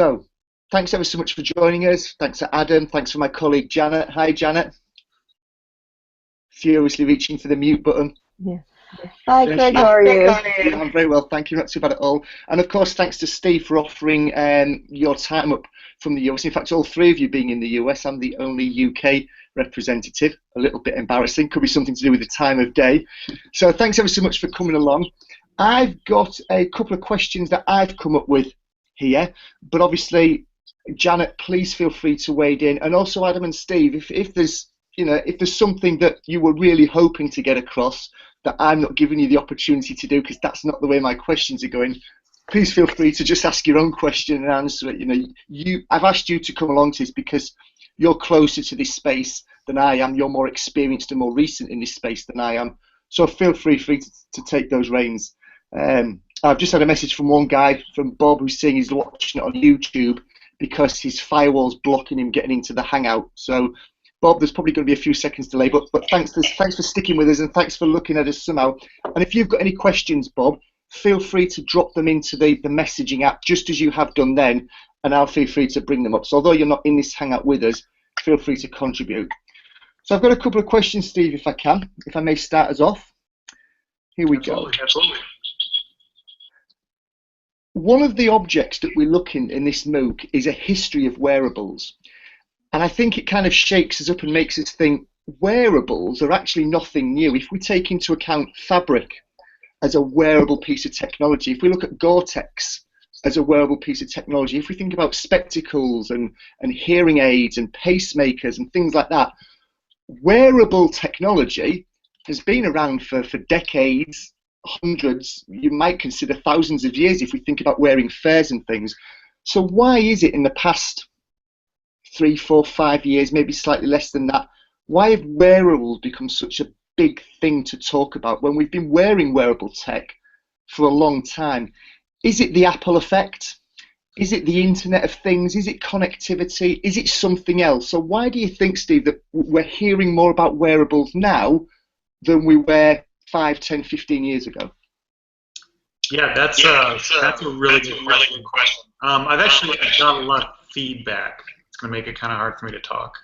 So, thanks ever so much for joining us. Thanks to Adam. Thanks for my colleague Janet. Hi, Janet. Furiously reaching for the mute button. Yeah. Hi, Craig. How are you? I'm very well, thank you. Not too bad at all. And of course, thanks to Steve for offering your time up from the US. In fact, all three of you being in the US. I'm the only UK representative. A little bit embarrassing. Could be something to do with the time of day. So thanks ever so much for coming along. I've got a couple of questions that I've come up with here, but obviously, Janet, please feel free to wade in, and also Adam and Steve, if there's something that you were really hoping to get across that I'm not giving you the opportunity to do because that's not the way my questions are going, please feel free to just ask your own question and answer it. I've asked you to come along to this because you're closer to this space than I am. You're more experienced and more recent in this space than I am. So feel free to take those reins. I've just had a message from one guy, from Bob, who's saying he's watching it on YouTube because his firewall's blocking him getting into the Hangout. So, Bob, there's probably going to be a few seconds delay, but thanks for sticking with us and thanks for looking at us somehow. And if you've got any questions, Bob, feel free to drop them into the messaging app just as you have done then, and I'll feel free to bring them up. So although you're not in this Hangout with us, feel free to contribute. So I've got a couple of questions, Steve, if I may start us off. Here we go. Absolutely. One of the objects that we look in this MOOC is a history of wearables. And I think it kind of shakes us up and makes us think wearables are actually nothing new. If we take into account fabric as a wearable piece of technology, if we look at Gore-Tex as a wearable piece of technology, if we think about spectacles and hearing aids and pacemakers and things like that, wearable technology has been around for decades, hundreds, you might consider thousands of years if we think about wearing furs and things. So why is it in the past 3, 4, 5 years, maybe slightly less than that, why have wearables become such a big thing to talk about when we've been wearing wearable tech for a long time? Is it the Apple effect? Is it the Internet of Things? Is it connectivity? Is it something else? So why do you think, Steve, that we're hearing more about wearables now than we were 5, 10, 15 years ago? Yeah, that's a really good question. I've actually got a lot of feedback. It's going to make it kind of hard for me to talk.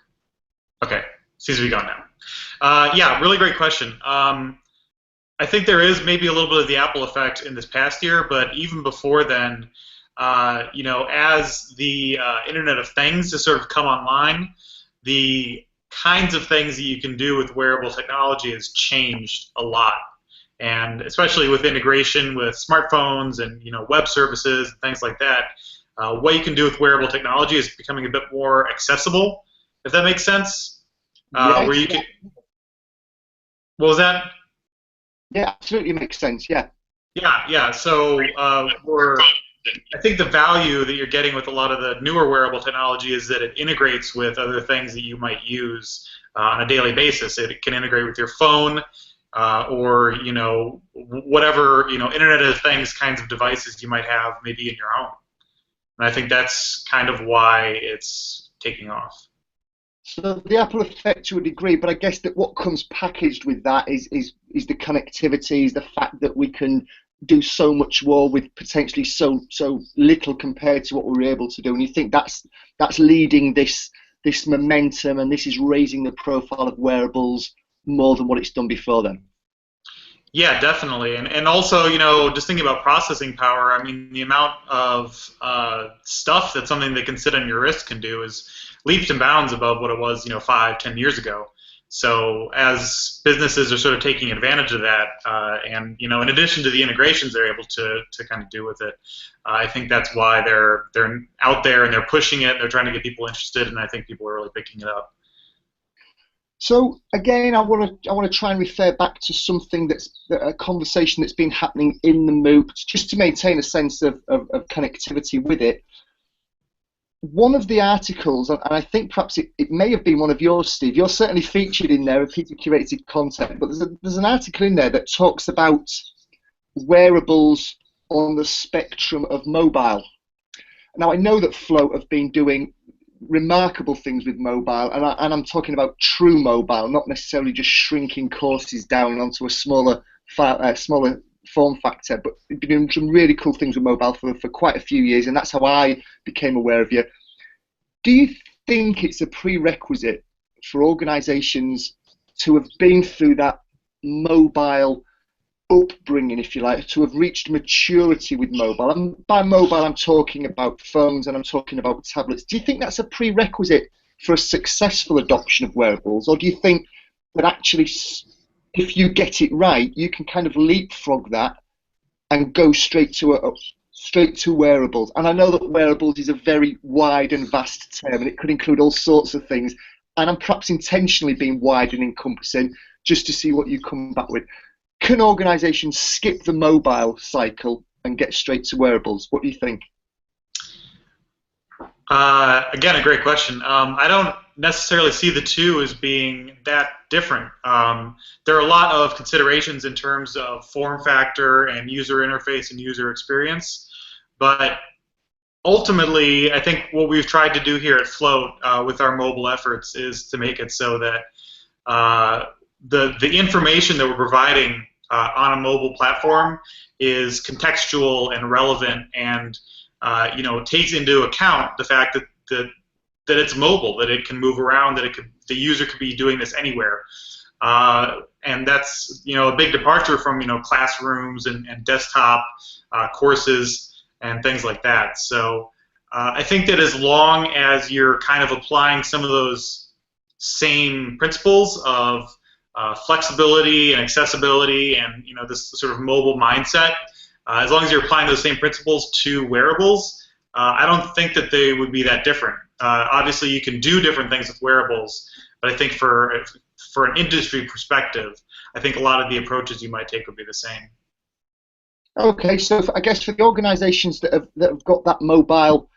Okay, seems to be gone now. Yeah, really great question. I think there is maybe a little bit of the Apple effect in this past year, but even before then, as the Internet of Things has sort of come online, the kinds of things that you can do with wearable technology has changed a lot. And especially with integration with smartphones and web services and things like that, what you can do with wearable technology is becoming a bit more accessible, if that makes sense. Yes, where you can. What was that? Yeah, absolutely makes sense. Yeah. Yeah. So I think the value that you're getting with a lot of the newer wearable technology is that it integrates with other things that you might use on a daily basis. It can integrate with your phone. Or whatever Internet of Things kinds of devices you might have maybe in your home, and I think that's kind of why it's taking off. So the Apple effect to a degree, but I guess that what comes packaged with that is the connectivity, is the fact that we can do so much more with potentially so little compared to what we were able to do, and you think that's leading this momentum, and this is raising the profile of wearables more than what it's done before then. Yeah, definitely, and also just thinking about processing power. I mean, the amount of stuff that something that can sit on your wrist can do is leaps and bounds above what it was 5, 10 years ago. So as businesses are sort of taking advantage of that, and in addition to the integrations they're able to kind of do with it, I think that's why they're out there and they're pushing it. They're trying to get people interested, and I think people are really picking it up. So again, I want to try and refer back to something a conversation that's been happening in the MOOC, just to maintain a sense of connectivity with it. One of the articles, and I think perhaps it may have been one of yours, Steve. You're certainly featured in there of people-curated content, but there's an article in there that talks about wearables on the spectrum of mobile. Now I know that Float have been doing remarkable things with mobile, and I'm talking about true mobile, not necessarily just shrinking courses down onto a smaller form factor, but you've been doing some really cool things with mobile for quite a few years, and that's how I became aware of you. Do you think it's a prerequisite for organisations to have been through that mobile upbringing, if you like, to have reached maturity with mobile? And by mobile, I'm talking about phones and I'm talking about tablets. Do you think that's a prerequisite for a successful adoption of wearables, or do you think that actually, if you get it right, you can kind of leapfrog that and go straight to wearables? And I know that wearables is a very wide and vast term, and it could include all sorts of things. And I'm perhaps intentionally being wide and encompassing just to see what you come back with. Can organisations skip the mobile cycle and get straight to wearables? What do you think? Again, a great question. I don't necessarily see the two as being that different. There are a lot of considerations in terms of form factor and user interface and user experience, but ultimately, I think what we've tried to do here at Float with our mobile efforts is to make it so that the information that we're providing on a mobile platform is contextual and relevant, and takes into account the fact that it's mobile, that it can move around, that the user could be doing this anywhere, and that's a big departure from classrooms and desktop courses and things like that. So I think that as long as you're kind of applying some of those same principles of flexibility and accessibility and this sort of mobile mindset, as long as you're applying those same principles to wearables, I don't think that they would be that different. Obviously, you can do different things with wearables, but I think for an industry perspective, I think a lot of the approaches you might take would be the same. Okay, so I guess for the organisations that have got that mobile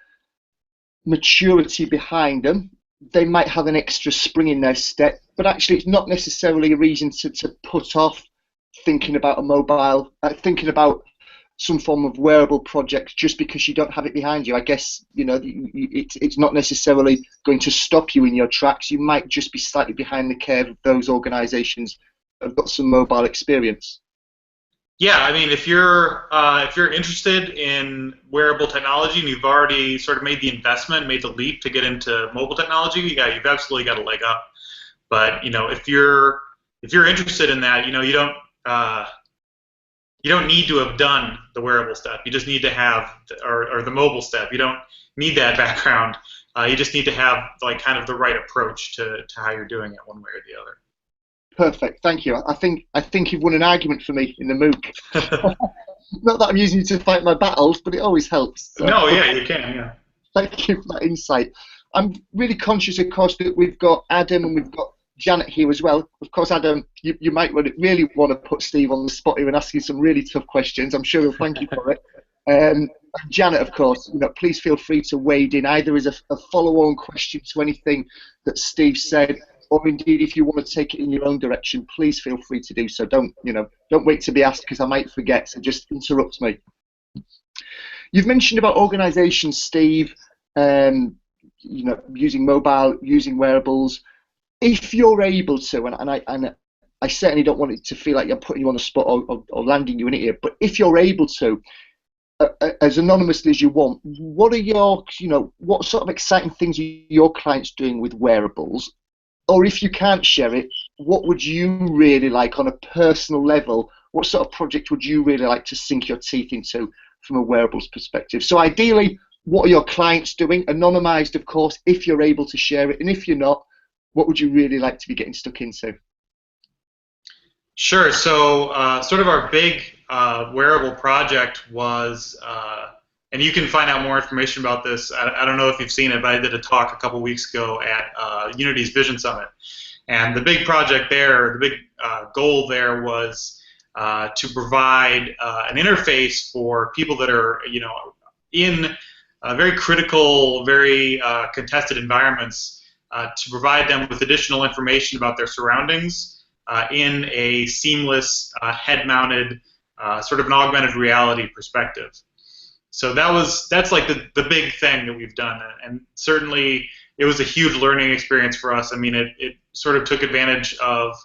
maturity behind them, they might have an extra spring in their step, but actually it's not necessarily a reason to put off thinking about a mobile, thinking about some form of wearable project just because you don't have it behind you. I guess it's not necessarily going to stop you in your tracks. You might just be slightly behind the curve of those organisations that have got some mobile experience. Yeah, I mean, if you're interested in wearable technology and you've already sort of made the investment, made the leap to get into mobile technology, you've absolutely got a leg up. But if you're interested in that, you don't need to have done the wearable step. You just need to have or the mobile step. You don't need that background. You just need to have kind of the right approach to how you're doing it one way or the other. Perfect, thank you. I think you've won an argument for me in the MOOC. Not that I'm using you to fight my battles, but it always helps. So. No, yeah, you can, yeah. Thank you for that insight. I'm really conscious, of course, that we've got Adam and we've got Janet here as well. Of course, Adam, you might really want to put Steve on the spot here and ask you some really tough questions. I'm sure he'll thank you for it. And Janet, of course, please feel free to wade in either as a follow-on question to anything that Steve said, or indeed if you want to take it in your own direction, please feel free to do so. Don't wait to be asked because I might forget. So just interrupt me. You've mentioned about organisations, Steve, using mobile, using wearables. If you're able to, and I certainly don't want it to feel like I'm putting you on the spot or landing you in it here, but if you're able to, as anonymously as you want, what are your, what sort of exciting things are your clients doing with wearables? Or if you can't share it, what would you really like on a personal level? What sort of project would you really like to sink your teeth into from a wearables perspective? So ideally, what are your clients doing? Anonymized, of course, if you're able to share it. And if you're not, what would you really like to be getting stuck into? Sure. So sort of our big wearable project was, and you can find out more information about this. I don't know if you've seen it, but I did a talk a couple weeks ago at Unity's Vision Summit. And the big project there, the big goal there was to provide an interface for people that are, in very critical, very contested environments, to provide them with additional information about their surroundings in a seamless, head-mounted, sort of an augmented reality perspective. So that's like the big thing that we've done, and certainly it was a huge learning experience for us. I mean, it sort of took advantage of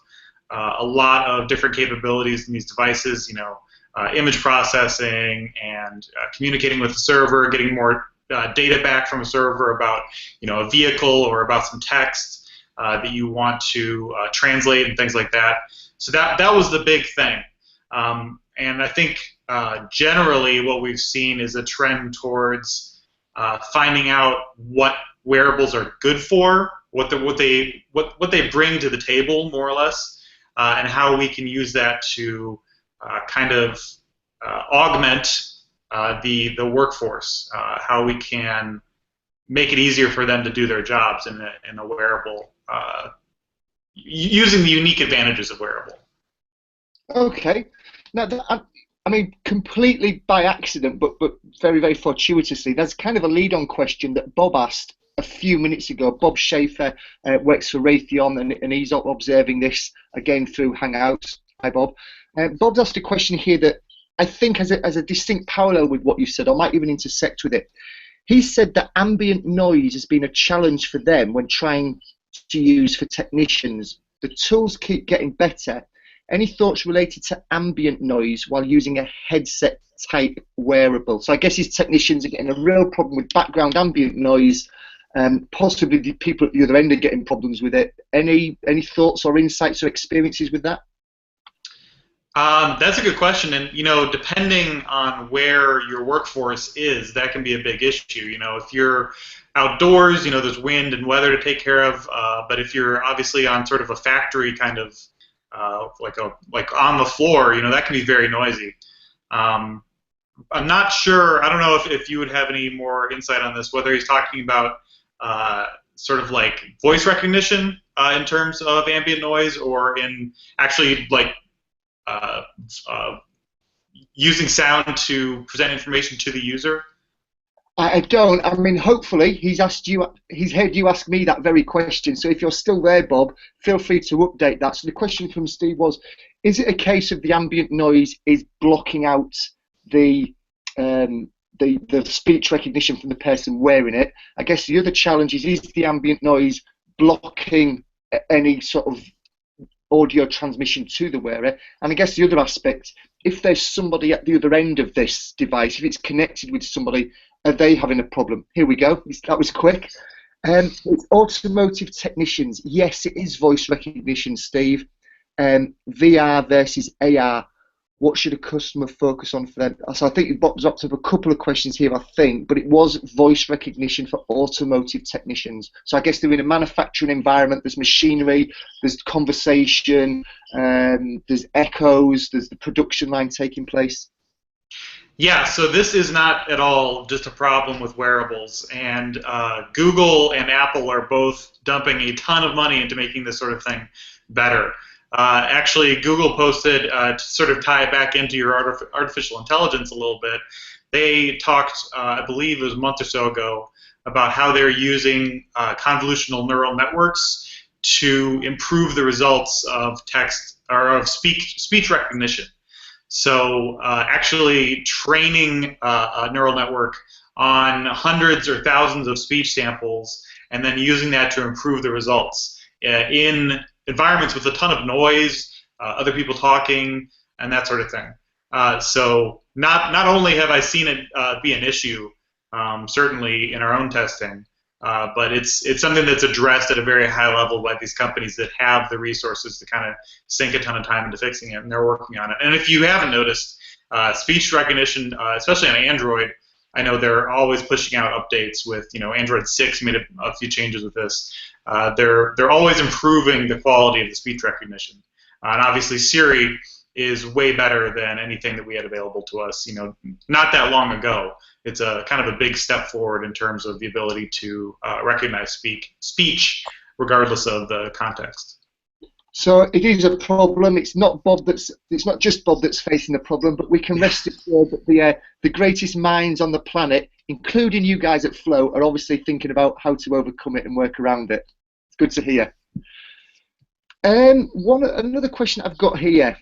a lot of different capabilities in these devices. image processing and communicating with the server, getting more data back from a server about a vehicle or about some text that you want to translate and things like that. So that was the big thing. And I think generally what we've seen is a trend towards finding out what wearables are good for, what they bring to the table, more or less, and how we can use that to kind of augment the workforce, how we can make it easier for them to do their jobs in a wearable, using the unique advantages of wearable. Okay. Now, I mean, completely by accident, but very, very fortuitously, there's kind of a lead-on question that Bob asked a few minutes ago. Bob Schaefer works for Raytheon, and he's observing this again through Hangouts. Hi, Bob. Bob's asked a question here that I think has a distinct parallel with what you said, or might even intersect with it. He said that ambient noise has been a challenge for them when trying to use for technicians. The tools keep getting better. Any thoughts related to ambient noise while using a headset type wearable? So I guess his technicians are getting a real problem with background ambient noise. Possibly the people at the other end are getting problems with it. Any thoughts or insights or experiences with that? That's a good question, and depending on where your workforce is, that can be a big issue. If you're outdoors, there's wind and weather to take care of. But if you're obviously on sort of a factory kind of like on the floor, that can be very noisy. I'm not sure. I don't know if you would have any more insight on this. Whether he's talking about sort of like voice recognition in terms of ambient noise, or in actually like using sound to present information to the user. I don't. I mean, hopefully he's heard you ask me that very question. So if you're still there, Bob, feel free to update that. So the question from Steve was, is it a case of the ambient noise is blocking out the speech recognition from the person wearing it? I guess the other challenge is the ambient noise blocking any sort of audio transmission to the wearer? And I guess the other aspect, if there's somebody at the other end of this device, if it's connected with somebody, are they having a problem? Here we go. That was quick. It's automotive technicians. Yes, it is voice recognition, Steve. VR versus AR. What should a customer focus on for them? So I think it dropped up a couple of questions here, I think, but it was voice recognition for automotive technicians. So I guess they're in a manufacturing environment. There's machinery, there's conversation, there's echoes, there's the production line taking place. Yeah, so this is not at all just a problem with wearables, and Google and Apple are both dumping a ton of money into making this sort of thing better. Actually, Google posted, to sort of tie it back into your artificial intelligence a little bit, they talked, I believe it was a month or so ago, about how they're using convolutional neural networks to improve the results of text or of speech recognition. So actually training a neural network on hundreds or thousands of speech samples and then using that to improve the results in environments with a ton of noise, other people talking, and that sort of thing. So not only have I seen it be an issue, certainly in our own testing, but it's something that's addressed at a very high level by these companies that have the resources to kind of sink a ton of time into fixing it, and they're working on it. And if you haven't noticed, speech recognition, especially on Android, I know they're always pushing out updates with, Android 6 made a few changes with this. They're always improving the quality of the speech recognition. And obviously Siri is way better than anything that we had available to us, not that long ago. It's a kind of a big step forward in terms of the ability to recognize speech regardless of the context. So it is a problem. It's not just Bob that's facing the problem, but we can rest assured that the greatest minds on the planet, including you guys at Flow, are obviously thinking about how to overcome it and work around it. It's good to hear. Another question I've got here,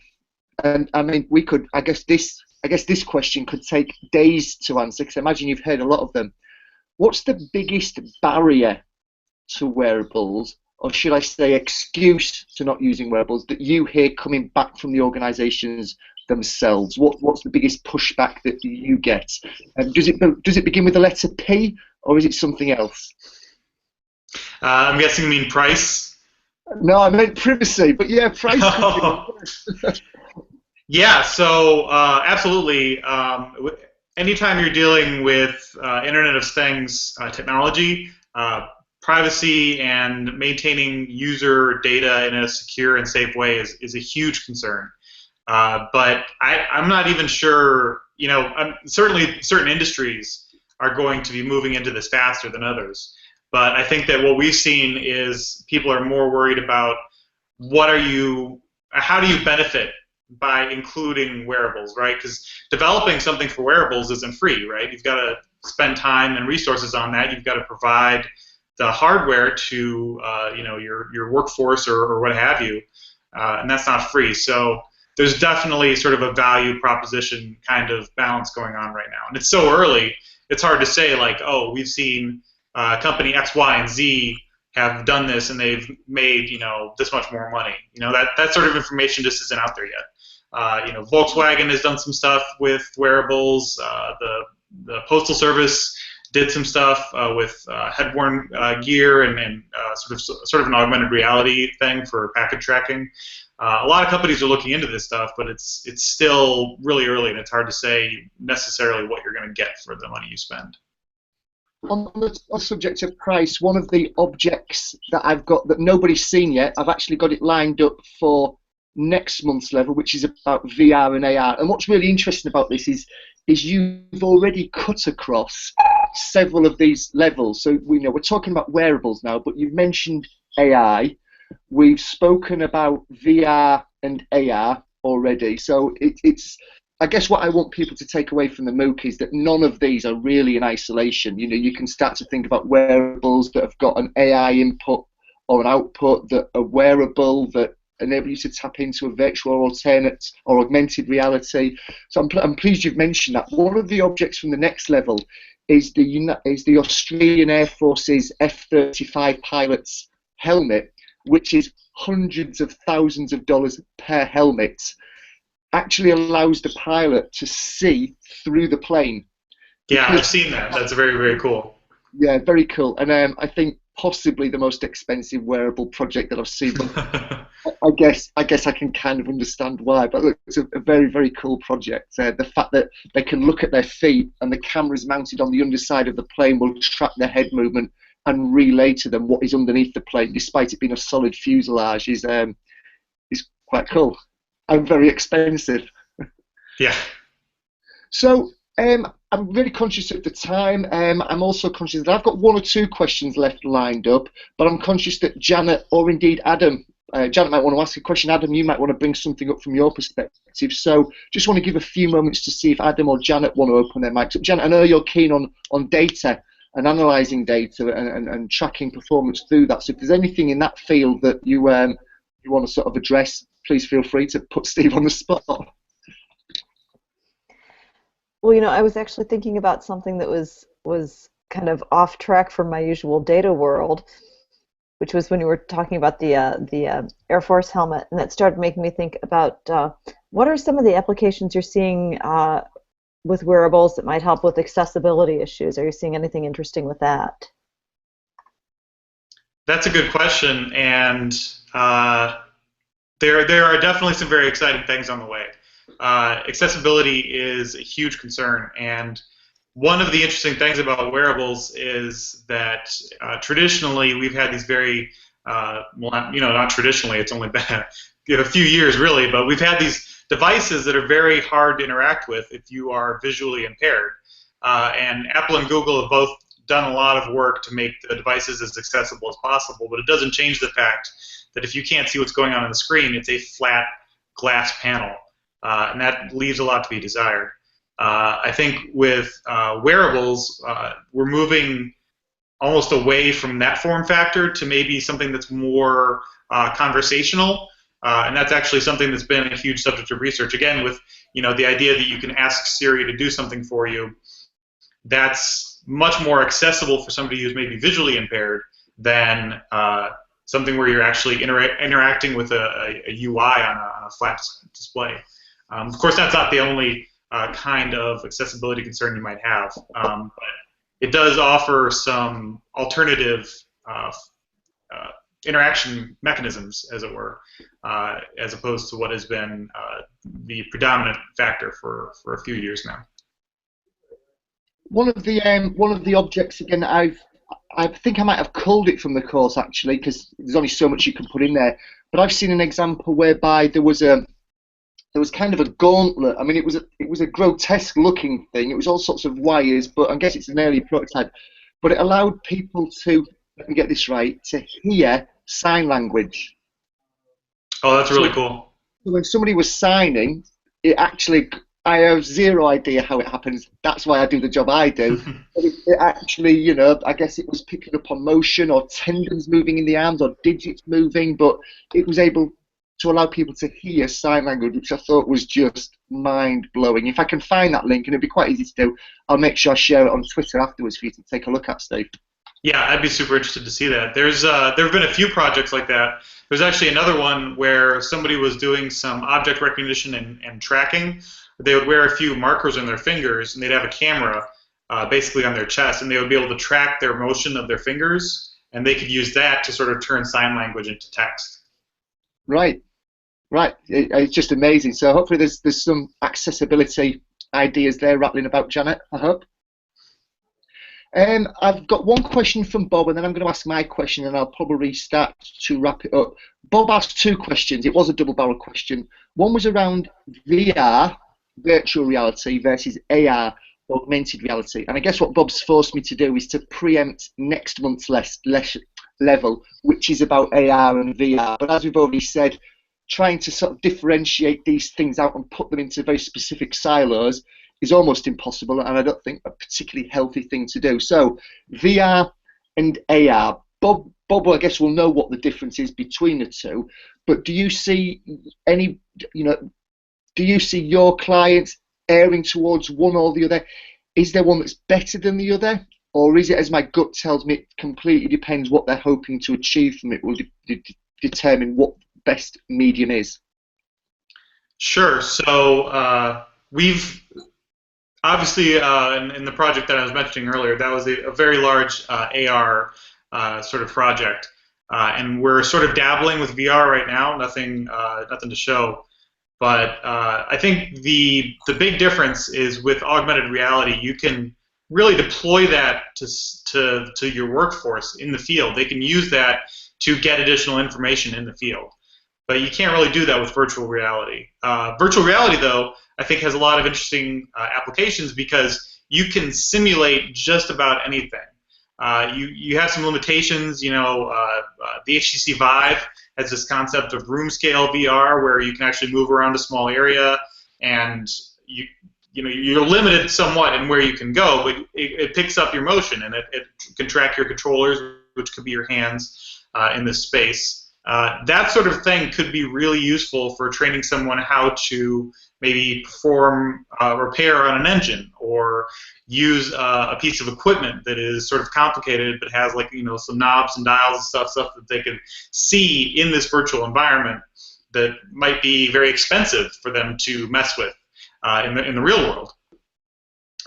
and I mean I guess this question could take days to answer, because I imagine you've heard a lot of them. What's the biggest barrier to wearables, or should I say excuse to not using wearables, that you hear coming back from the organisations themselves? What's the biggest pushback that you get? Does it begin with the letter P, or is it something else? I'm guessing you mean price. No, I meant privacy, but yeah, price. Yeah, so absolutely. Anytime you're dealing with Internet of Things technology, privacy and maintaining user data in a secure and safe way is a huge concern. But I'm not even sure, certainly certain industries are going to be moving into this faster than others. But I think that what we've seen is people are more worried about how do you benefit by including wearables, right? Because developing something for wearables isn't free, right? You've got to spend time and resources on that. You've got to provide the hardware to your workforce or what have you, and that's not free. So there's definitely sort of a value proposition kind of balance going on right now, and it's so early. It's hard to say like, oh, we've seen company X, Y, and Z have done this and they've made this much more money. That sort of information just isn't out there yet. Volkswagen has done some stuff with wearables. The Postal Service did some stuff with head-worn gear and sort of an augmented reality thing for package tracking. A lot of companies are looking into this stuff, but it's still really early, and it's hard to say necessarily what you're going to get for the money you spend. On the subject of price, one of the objects that I've got that nobody's seen yet, I've actually got it lined up for next month's level, which is about VR and AR. And what's really interesting about this is you've already cut across several of these levels. So we're talking about wearables now, but you've mentioned AI. We've spoken about VR and AR already. So it's I guess what I want people to take away from the MOOC is that none of these are really in isolation. You can start to think about wearables that have got an AI input or an output, that are wearable, that enable you to tap into a virtual alternate or augmented reality. So I'm pleased you've mentioned that. One of the objects from the next level is the Australian Air Force's F-35 pilot's helmet, which is hundreds of thousands of dollars per helmet. Actually allows the pilot to see through the plane. Yeah, I've seen that. That's very, very cool. Yeah, very cool. And I think possibly the most expensive wearable project that I've seen. I guess I can kind of understand why. But look, it's a very, very cool project. The fact that they can look at their feet and the cameras mounted on the underside of the plane will track their head movement and relay to them what is underneath the plane, despite it being a solid fuselage, is quite cool. And very expensive. Yeah. So I'm really conscious of the time. I'm also conscious that I've got one or two questions left lined up, but I'm conscious that Janet or indeed Adam, Janet might want to ask a question. Adam, you might want to bring something up from your perspective. So just want to give a few moments to see if Adam or Janet want to open their mics up. Janet, I know you're keen on data and analysing data and tracking performance through that. So if there's anything in that field that you want to sort of address, please feel free to put Steve on the spot. Well, I was actually thinking about something that was kind of off track from my usual data world, which was when you were talking about the Air Force helmet, and that started making me think about what are some of the applications you're seeing with wearables that might help with accessibility issues? Are you seeing anything interesting with that? That's a good question, and there are definitely some very exciting things on the way. Accessibility is a huge concern, and one of the interesting things about wearables is that traditionally we've had these very, not traditionally, it's only been a few years really, but we've had these devices that are very hard to interact with if you are visually impaired. And Apple and Google have both done a lot of work to make the devices as accessible as possible, but it doesn't change the fact that if you can't see what's going on the screen, it's a flat glass panel, and that leaves a lot to be desired. I think with wearables, we're moving almost away from that form factor to maybe something that's more conversational, and that's actually something that's been a huge subject of research. Again, with the idea that you can ask Siri to do something for you, that's much more accessible for somebody who's maybe visually impaired than something where you're actually interacting with a UI on a flat display. Of course, that's not the only kind of accessibility concern you might have. But it does offer some alternative interaction mechanisms, as it were, as opposed to what has been the predominant factor for a few years now. One of the objects again, I think I might have culled it from the course actually, because there's only so much you can put in there. But I've seen an example whereby there was kind of a gauntlet. I mean, it was a grotesque looking thing. It was all sorts of wires, but I guess it's an early prototype. But it allowed people to, let me get this right, to hear sign language. Oh, that's really cool. So when somebody was signing, it actually, I have zero idea how it happens. That's why I do the job I do. But it actually, you know, I guess it was picking up on motion or tendons moving in the arms or digits moving, but it was able to allow people to hear sign language, which I thought was just mind-blowing. If I can find that link, and it'd be quite easy to do, I'll make sure I share it on Twitter afterwards for you to take a look at, Steve. Yeah, I'd be super interested to see that. There have been a few projects like that. There's actually another one where somebody was doing some object recognition and tracking. They would wear a few markers on their fingers, and they'd have a camera basically on their chest, and they would be able to track their motion of their fingers, and they could use that to sort of turn sign language into text. Right. It's just amazing. So hopefully there's some accessibility ideas there rattling about, Janet, I hope. I've got one question from Bob, and then I'm going to ask my question, and I'll probably start to wrap it up. Bob asked two questions. It was a double-barrel question. One was around VR, virtual reality, versus AR, augmented reality. And I guess what Bob's forced me to do is to preempt next month's level, which is about AR and VR. But as we've already said, trying to sort of differentiate these things out and put them into very specific silos is almost impossible, and I don't think a particularly healthy thing to do. So VR and AR, Bob, I guess, will know what the difference is between the two. But do you see any, do you see your clients erring towards one or the other? Is there one that's better than the other, or is it, as my gut tells me, it completely depends what they're hoping to achieve from it will determine what best medium is? Sure. So we've obviously, in the project that I was mentioning earlier, that was a very large AR sort of project, and we're sort of dabbling with VR right now. Nothing to show, but I think the big difference is with augmented reality, you can really deploy that to your workforce in the field. They can use that to get additional information in the field, but you can't really do that with virtual reality. Virtual reality, though, I think has a lot of interesting applications because you can simulate just about anything. You have some limitations. The HTC Vive has this concept of room scale VR where you can actually move around a small area, and you're limited somewhat in where you can go, but it picks up your motion, and it can track your controllers, which could be your hands in this space. That sort of thing could be really useful for training someone how to maybe perform a repair on an engine, or use a piece of equipment that is sort of complicated but has some knobs and dials and stuff that they can see in this virtual environment that might be very expensive for them to mess with in the real world.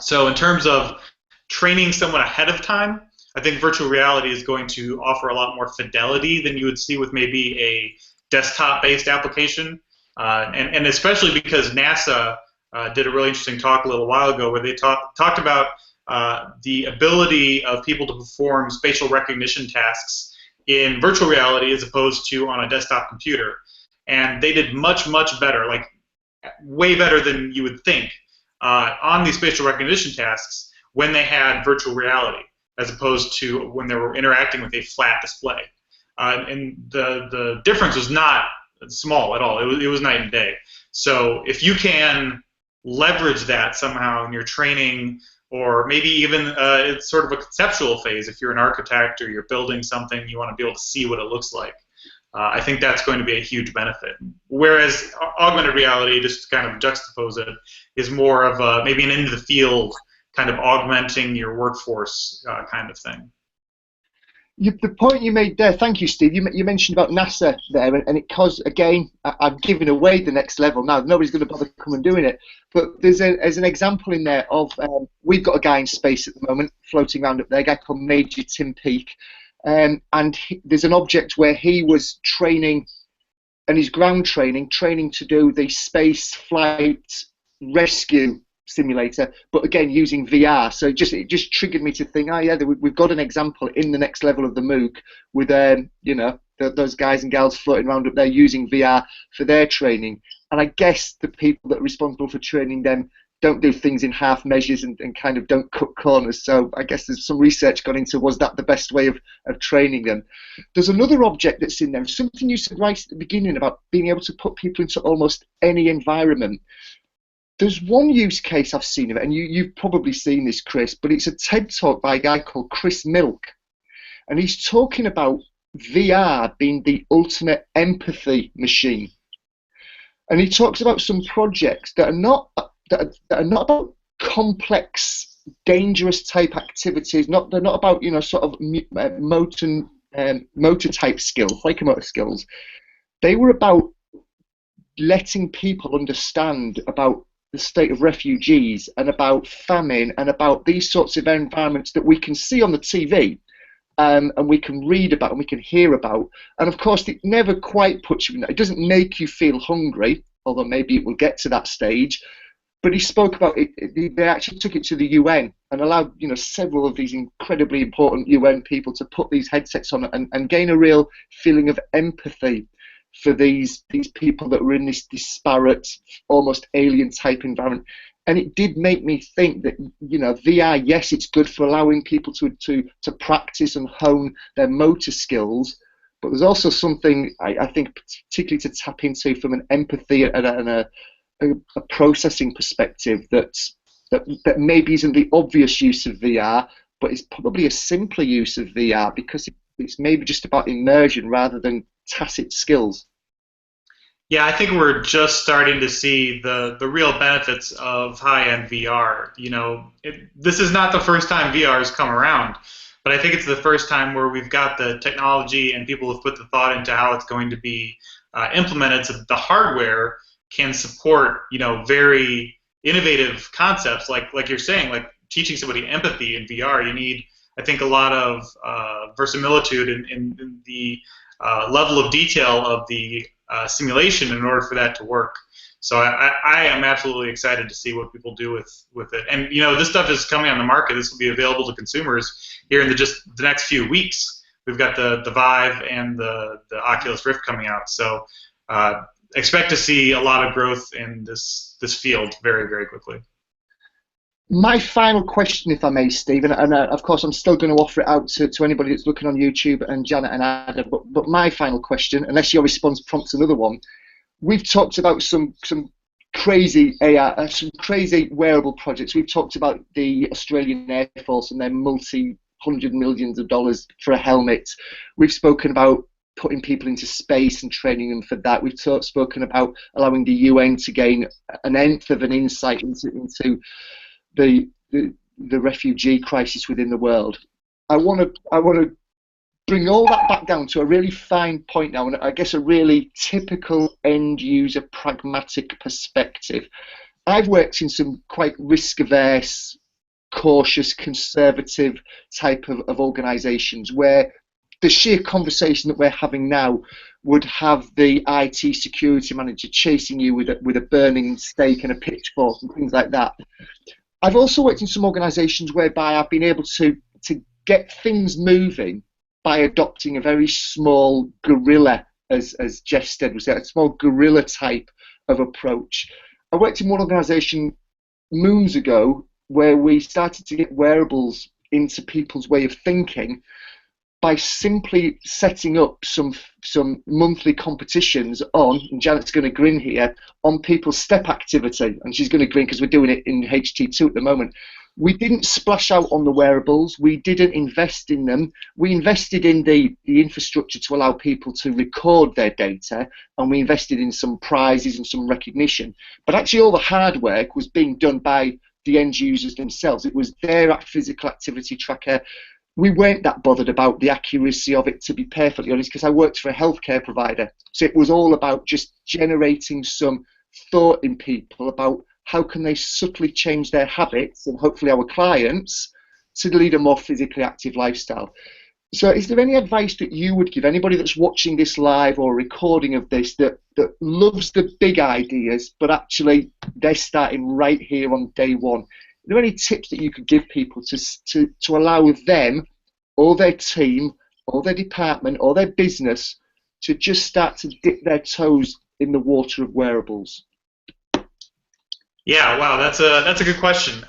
So in terms of training someone ahead of time, I think virtual reality is going to offer a lot more fidelity than you would see with maybe a desktop-based application, and especially because NASA did a really interesting talk a little while ago where they talked about the ability of people to perform spatial recognition tasks in virtual reality as opposed to on a desktop computer, and they did much better, like way better than you would think, on these spatial recognition tasks when they had virtual reality, as opposed to when they were interacting with a flat display. And the difference was not small at all. It was night and day. So if you can leverage that somehow in your training, or maybe even it's sort of a conceptual phase, if you're an architect or you're building something, you want to be able to see what it looks like. I think that's going to be a huge benefit. Whereas augmented reality, just to kind of juxtapose it, is more of maybe an into the field kind of augmenting your workforce kind of thing. The point you made there, thank you, Steve. You mentioned about NASA there, and it caused, again, I'm giving away the next level now. Nobody's going to bother coming doing it. But there's an example in there of, we've got a guy in space at the moment, floating around up there, a guy called Major Tim Peake. There's an object where he was training, and he's ground training to do the space flight rescue simulator, but again using VR. So it just triggered me to think, oh yeah, we've got an example in the next level of the MOOC with those guys and gals floating around up there using VR for their training. And I guess the people that are responsible for training them don't do things in half measures and kind of don't cut corners. So I guess there's some research gone into, was that the best way of training them? There's another object that's in there, something you said right at the beginning about being able to put people into almost any environment. There's one use case I've seen of it, and you've probably seen this, Chris, but it's a TED Talk by a guy called Chris Milk. And he's talking about VR being the ultimate empathy machine. And he talks about some projects that are not about complex, dangerous type activities. They're not about sort of motor type skills, locomotor skills. They were about letting people understand about the state of refugees and about famine and about these sorts of environments that we can see on the TV, and we can read about and we can hear about. And of course, it never quite puts you in that. It doesn't make you feel hungry, although maybe it will get to that stage. But he spoke about it. They actually took it to the UN and allowed several of these incredibly important UN people to put these headsets on and gain a real feeling of empathy for these people that were in this disparate, almost alien type environment. And it did make me think that VR, yes, it's good for allowing people to practice and hone their motor skills, but there's also something I think particularly to tap into from an empathy and a processing perspective that maybe isn't the obvious use of VR, but it's probably a simpler use of VR because it's maybe just about immersion rather than tacit skills. Yeah, I think we're just starting to see the real benefits of high-end VR. This is not the first time VR has come around, but I think it's the first time where we've got the technology and people have put the thought into how it's going to be implemented, so that the hardware can support very innovative concepts like you're saying, like teaching somebody empathy in VR. You need, I think, a lot of verisimilitude in the level of detail of the simulation in order for that to work. So I am absolutely excited to see what people do with it. And this stuff is coming on the market. This will be available to consumers here in just the next few weeks. We've got the Vive and the Oculus Rift coming out. So expect to see a lot of growth in this field very, very quickly. My final question, if I may, Stephen, and of course I'm still going to offer it out to anybody that's looking on YouTube and Janet and Adam, but my final question, unless your response prompts another one, we've talked about some crazy AI, some crazy wearable projects. We've talked about the Australian Air Force and their multi-hundred millions of dollars for a helmet. We've spoken about putting people into space and training them for that. We've spoken about allowing the UN to gain an nth of an insight into the refugee crisis within the world. I want to bring all that back down to a really fine point now, and I guess a really typical end user pragmatic perspective. I've worked in some quite risk averse, cautious, conservative type of organizations where the sheer conversation that we're having now would have the IT security manager chasing you with a burning stake and a pitchfork and things like that. I've also worked in some organizations whereby I've been able to get things moving by adopting a very small guerrilla, as Jeff Stead was there, a small guerrilla type of approach. I worked in one organization moons ago where we started to get wearables into people's way of thinking by simply setting up some monthly competitions on, and Janet's going to grin here, on people's step activity, and she's going to grin because we're doing it in HT2 at the moment. We didn't splash out on the wearables, we didn't invest in them, we invested in the infrastructure to allow people to record their data, and we invested in some prizes and some recognition. But actually all the hard work was being done by the end users themselves. It was their physical activity tracker. we weren't that bothered about the accuracy of it, to be perfectly honest, because I worked for a healthcare provider. So it was all about just generating some thought in people about how can they subtly change their habits, and hopefully our clients, to lead a more physically active lifestyle. So is there any advice that you would give anybody that's watching this live or recording of this that loves the big ideas, but actually they're starting right here on day one? Are there any tips that you could give people to allow them or their team or their department or their business to just start to dip their toes in the water of wearables? Yeah, wow, that's a good question.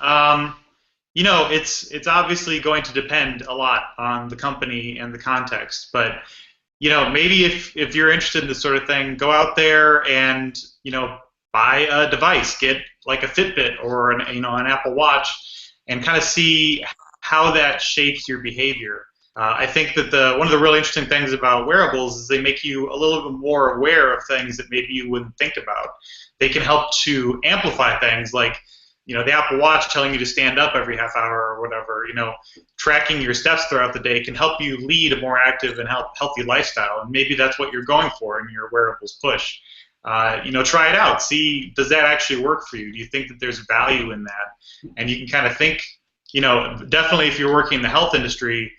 You know, it's obviously going to depend a lot on the company and the context, but you know, maybe if you're interested in this sort of thing, go out there and, you know, buy a device, get like a Fitbit or an Apple Watch, and kind of see how that shapes your behavior. I think that one of the really interesting things about wearables is they make you a little bit more aware of things that maybe you wouldn't think about. They can help to amplify things like, you know, the Apple Watch telling you to stand up every half hour or whatever. You know, tracking your steps throughout the day can help you lead a more active and healthy lifestyle, and maybe that's what you're going for in your wearables push. You know, try it out. See, does that actually work for you? Do you think that there's value in that? And you can kind of think, you know, definitely if you're working in the health industry,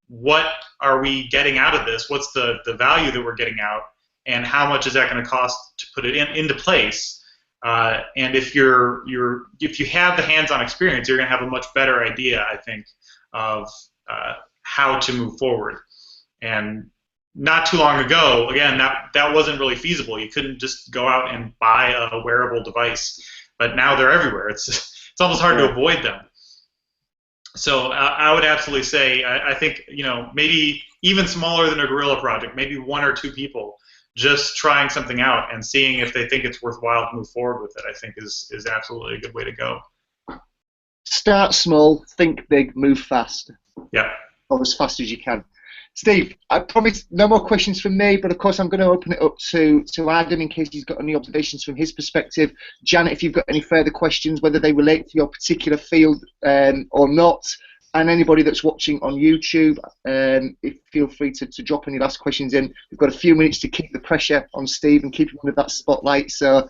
what are we getting out of this? What's the value that we're getting out? And how much is that going to cost to put it into place? And if if you have the hands-on experience, you're going to have a much better idea, I think, of how to move forward. And not too long ago, again, that wasn't really feasible. You couldn't just go out and buy a wearable device, but now they're everywhere. It's almost hard to avoid them. So I would absolutely say, I think, you know, maybe even smaller than a guerrilla project, maybe 1 or 2 people just trying something out and seeing if they think it's worthwhile to move forward with it, I think is absolutely a good way to go. Start small, think big, move fast. Yeah. Or as fast as you can. Steve, I promise no more questions from me, but of course I'm going to open it up to Adam in case he's got any observations from his perspective. Janet, if you've got any further questions, whether they relate to your particular field or not, and anybody that's watching on YouTube, feel free to drop any last questions in. We've got a few minutes to keep the pressure on Steve and keep him under that spotlight, so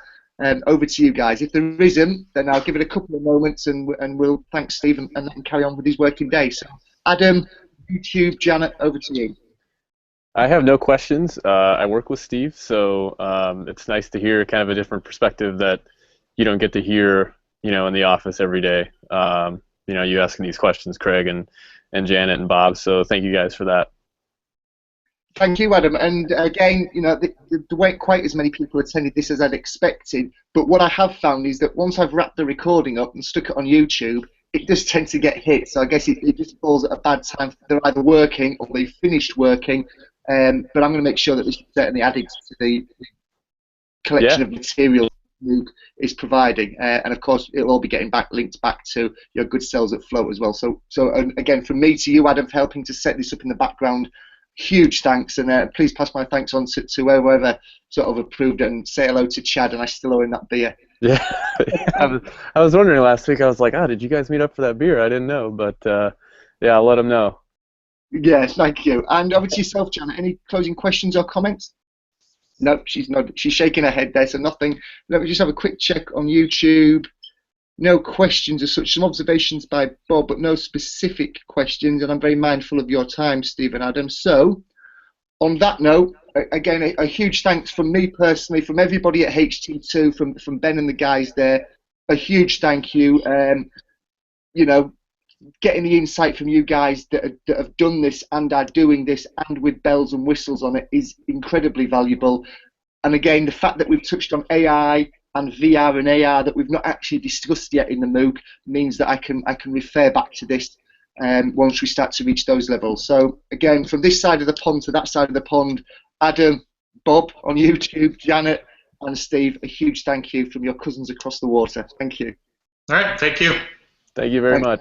over to you guys. If there isn't, then I'll give it a couple of moments and we'll thank Steve and let him carry on with his working day. So Adam, YouTube, Janet, over to you. I have no questions. I work with Steve, so it's nice to hear kind of a different perspective that you don't get to hear, you know, in the office every day. You know, you asking these questions, Craig and Janet and Bob. So thank you guys for that. Thank you, Adam. And again, you know, there weren't quite as many people attended this as I'd expected. But what I have found is that once I've wrapped the recording up and stuck it on YouTube, it does tend to get hit. So I guess it just falls at a bad time. They're either working or they've finished working. But I'm going to make sure that this is certainly added to the collection of material Luke is providing, and of course it'll all be getting linked back to your good selves at Float as well. So again, from me to you, Adam, for helping to set this up in the background, huge thanks, and please pass my thanks on to whoever sort of approved it, and say hello to Chad, and I still owe him that beer. Yeah, I was wondering last week. I was like, oh, did you guys meet up for that beer? I didn't know, but yeah, I'll let him know. Yes, thank you. And over to yourself, Janet. Any closing questions or comments? No, she's shaking her head there, so nothing. Let me just have a quick check on YouTube. No questions as such. Some observations by Bob, but no specific questions, and I'm very mindful of your time, Steve and Adam. So, on that note, again, a huge thanks from me personally, from everybody at HT2, from Ben and the guys there. A huge thank you. You know, getting the insight from you guys that have done this and are doing this and with bells and whistles on it is incredibly valuable. And again, the fact that we've touched on AI and VR and AR that we've not actually discussed yet in the MOOC means that I can refer back to this once we start to reach those levels. So again, from this side of the pond to that side of the pond, Adam, Bob on YouTube, Janet and Steve, a huge thank you from your cousins across the water. Thank you. All right, thank you. Thank you very much.